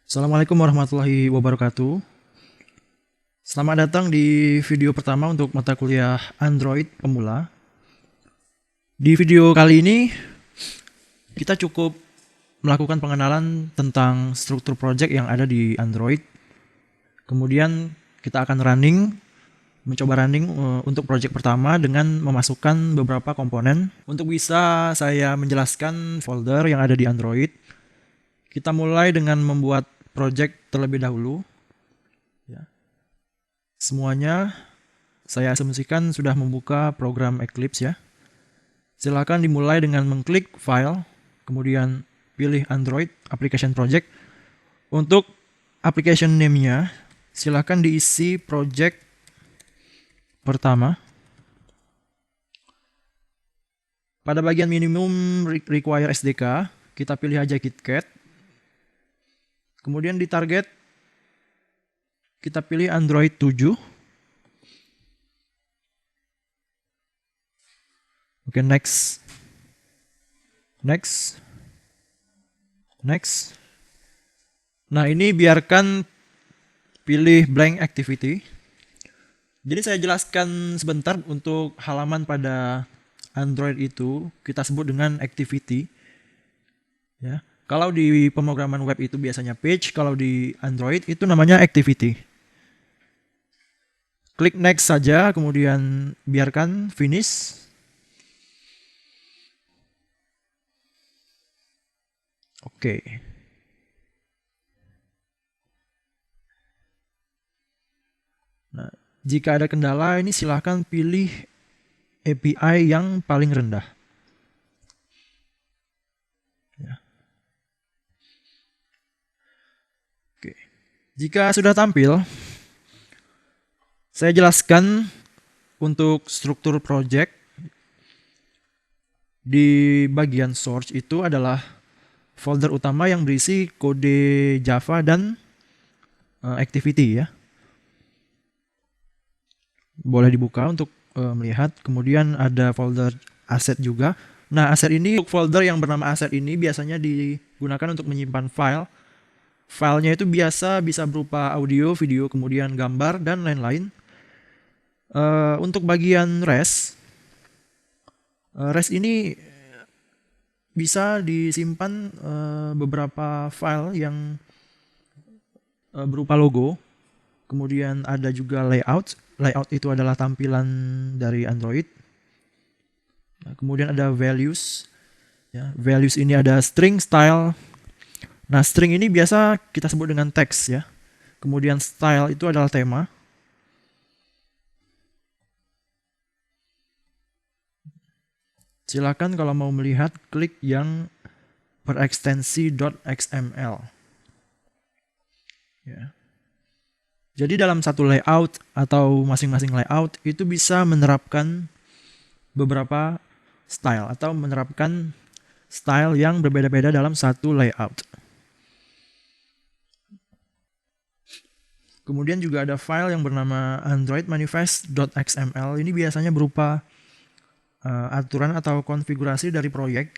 Assalamualaikum warahmatullahi wabarakatuh. Selamat datang di video pertama untuk mata kuliah Android pemula. Di video kali ini, kita cukup melakukan pengenalan tentang struktur project yang ada di Android. Kemudian kita akan mencoba running untuk project pertama dengan memasukkan beberapa komponen. Untuk bisa saya menjelaskan folder yang ada di Android, kita mulai dengan membuat project terlebih dahulu. Semuanya saya asumsikan sudah membuka program Eclipse ya. Silakan dimulai dengan mengklik File, kemudian pilih Android Application Project. Untuk application name-nya, silakan diisi project pertama. Pada bagian minimum require SDK, kita pilih aja KitKat. Kemudian di target, kita pilih Android 7. Oke, next. Nah, ini biarkan pilih blank activity. Jadi saya jelaskan sebentar untuk halaman pada Android itu kita sebut dengan activity. Ya. Kalau di pemrograman web itu biasanya page, kalau di Android itu namanya activity. Klik next saja, kemudian biarkan finish. Oke. Nah, jika ada kendala ini silahkan pilih API yang paling rendah. Ya. Oke. Jika sudah tampil, saya jelaskan untuk struktur project. Di bagian source itu adalah folder utama yang berisi kode Java dan activity ya. Boleh dibuka untuk melihat. Kemudian ada folder asset juga. Nah, asset ini, folder yang bernama asset ini biasanya digunakan untuk menyimpan file. Filenya itu biasa bisa berupa audio, video, kemudian gambar, dan lain-lain. Untuk bagian REST ini bisa disimpan beberapa file yang berupa logo. Kemudian ada juga layout. Layout itu adalah tampilan dari Android. Nah, kemudian ada values. Ya, values ini ada string, style. Nah, string ini biasa kita sebut dengan teks ya. Kemudian style itu adalah tema. Silakan kalau mau melihat klik yang berekstensi .xml. Ya. Jadi dalam satu layout atau masing-masing layout itu bisa menerapkan beberapa style atau menerapkan style yang berbeda-beda dalam satu layout. Kemudian juga ada file yang bernama Android manifest.xml. Ini biasanya berupa aturan atau konfigurasi dari proyek.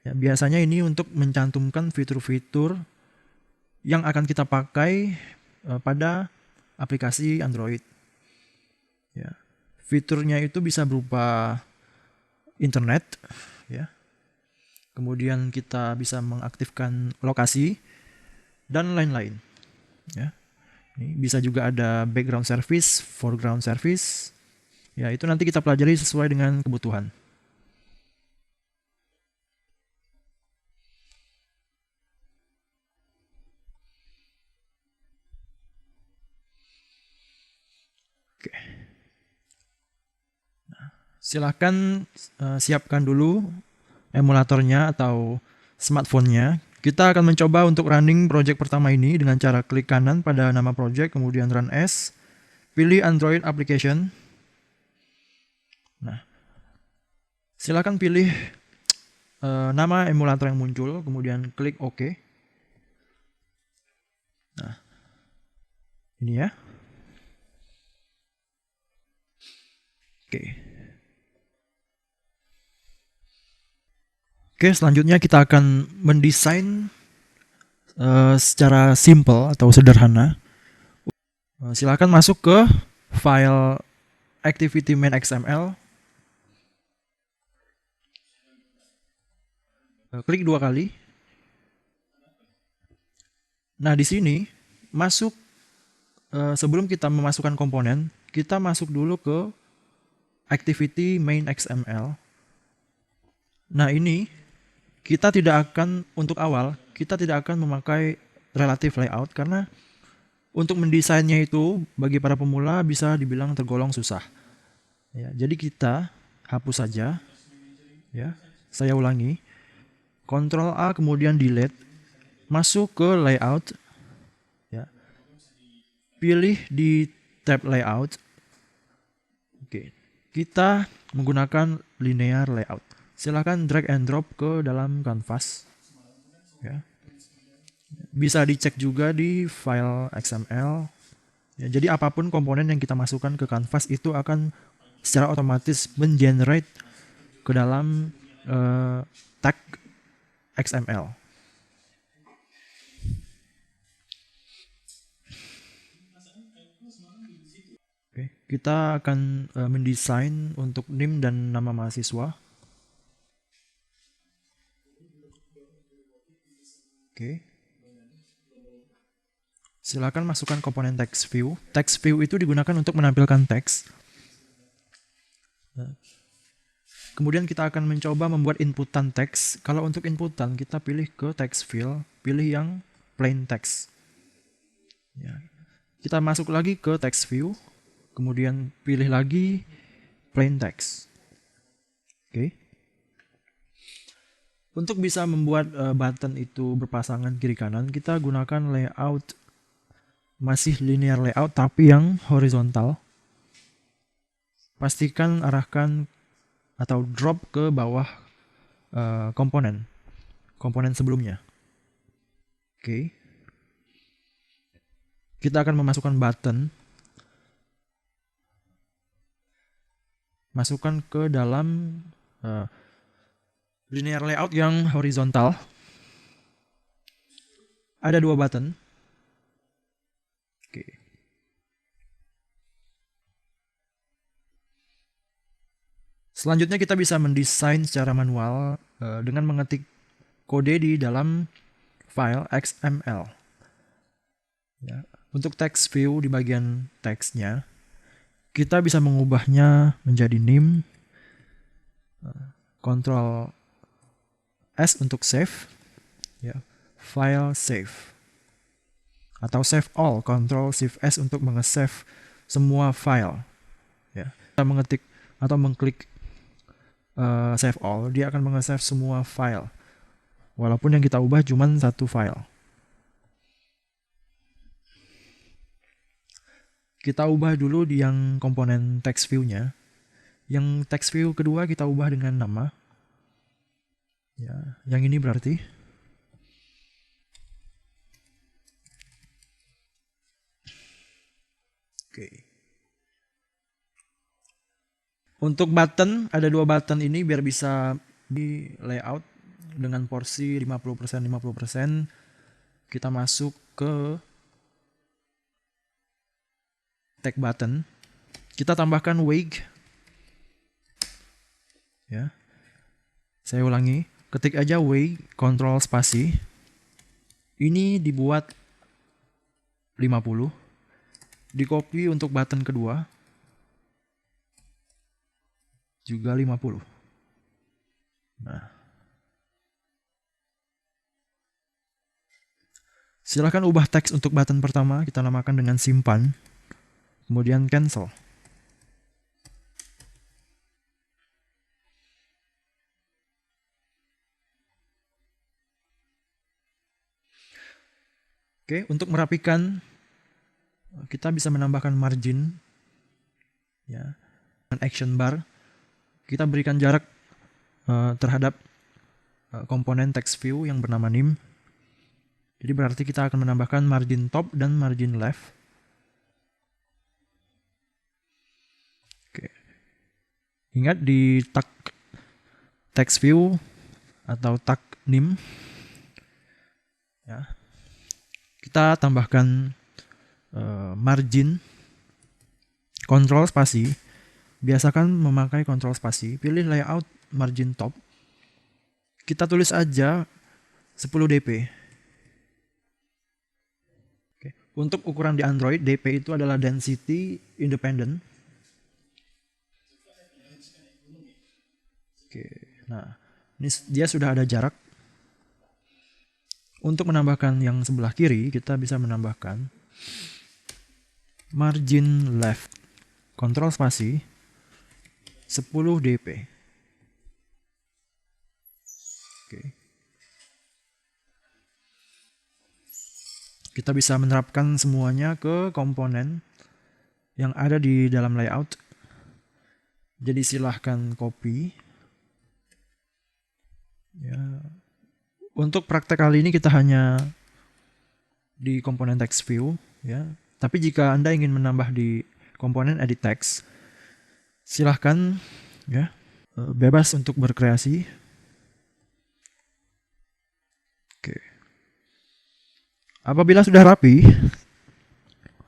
Ya, biasanya ini untuk mencantumkan fitur-fitur yang akan kita pakai pada aplikasi Android. Ya. Fiturnya itu bisa berupa internet, ya. Kemudian kita bisa mengaktifkan lokasi dan lain-lain. Ya. Ini bisa juga ada background service, foreground service. Ya, itu nanti kita pelajari sesuai dengan kebutuhan. Oke. Nah, silahkan siapkan dulu emulatornya atau smartphone-nya. Kita akan mencoba untuk running project pertama ini dengan cara klik kanan pada nama project, kemudian run as, pilih Android application. Nah, silakan pilih nama emulator yang muncul, kemudian klik OK. Nah, ini ya. Oke. Oke, selanjutnya kita akan mendesain secara simple atau sederhana, silakan masuk ke file activity main XML, klik 2 kali. Nah, di sini masuk, sebelum kita memasukkan komponen, kita masuk dulu ke activity main XML. Nah, ini kita tidak akan, untuk awal, kita tidak akan memakai relative layout karena untuk mendesainnya itu bagi para pemula bisa dibilang tergolong susah. Ya, jadi kita hapus saja. Ya, saya ulangi. Ctrl A kemudian delete, masuk ke layout. Ya, pilih di tab layout. Oke, kita menggunakan linear layout. Silahkan drag and drop ke dalam kanvas. Ya. Bisa dicek juga di file XML. Ya, jadi apapun komponen yang kita masukkan ke kanvas itu akan secara otomatis mengenerate ke dalam tag XML. Oke, kita akan mendesain untuk NIM dan nama mahasiswa. Oke. Silakan masukkan komponen text view. Text view itu digunakan untuk menampilkan teks. Kemudian kita akan mencoba membuat inputan teks. Kalau untuk inputan kita pilih ke text field, pilih yang plain text. Ya. Kita masuk lagi ke text view, kemudian pilih lagi plain text. Oke. Untuk bisa membuat button itu berpasangan kiri kanan, kita gunakan layout, masih linear layout tapi yang horizontal. Pastikan arahkan atau drop ke bawah komponen sebelumnya. Oke. Kita akan memasukkan button, masukkan ke dalam linear layout yang horizontal. Ada 2 button. Oke. Selanjutnya kita bisa mendesain secara manual dengan mengetik kode di dalam file XML. Ya. Untuk text view di bagian teksnya, kita bisa mengubahnya menjadi name, Ctrl S untuk save, ya, file save, atau save all, Ctrl Shift S untuk mengesave semua file. Ya. Kita mengetik atau mengklik save all, dia akan mengesave semua file, walaupun yang kita ubah cuma 1 file. Kita ubah dulu di yang komponen text view-nya. Yang text view kedua kita ubah dengan nama. Ya, yang ini berarti. Oke. Untuk button, ada 2 button ini biar bisa di layout dengan porsi 50%, 50%. Kita masuk ke tag button. Kita tambahkan wake. Ya. Saya ulangi. Ketik aja wake, Ctrl spasi. Ini dibuat 50. Di copy untuk button kedua. Juga 50. Nah. Silahkan ubah teks untuk button pertama, kita namakan dengan simpan. Kemudian cancel. Oke, untuk merapikan, kita bisa menambahkan margin, ya, dan action bar. Kita berikan jarak terhadap komponen text view yang bernama name. Jadi berarti kita akan menambahkan margin top dan margin left. Oke. Ingat di tag text view atau tag name, ya, Kita tambahkan margin, kontrol spasi. Biasakan memakai kontrol spasi. Pilih layout margin top. Kita tulis aja 10 dp. Oke. Untuk ukuran di Android, dp itu adalah density independent. Oke. Nah, ini dia sudah ada jarak. Untuk menambahkan yang sebelah kiri, kita bisa menambahkan margin left, kontrol spasi 10 dp. Oke. Kita bisa menerapkan semuanya ke komponen yang ada di dalam layout. Jadi silahkan copy. Ya. Untuk praktek kali ini kita hanya di komponen text view, ya. Tapi jika Anda ingin menambah di komponen edit text, silahkan ya, bebas untuk berkreasi. Oke. Apabila sudah rapi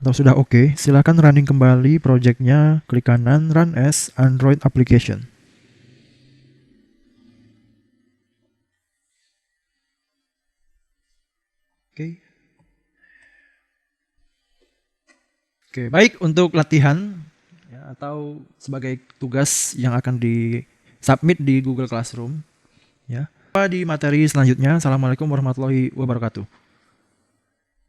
atau sudah oke, silahkan running kembali projectnya, klik kanan Run as Android Application. Oke. Oke, baik untuk latihan ya, atau sebagai tugas yang akan di-submit di Google Classroom. Ya. Di materi selanjutnya. Assalamualaikum warahmatullahi wabarakatuh.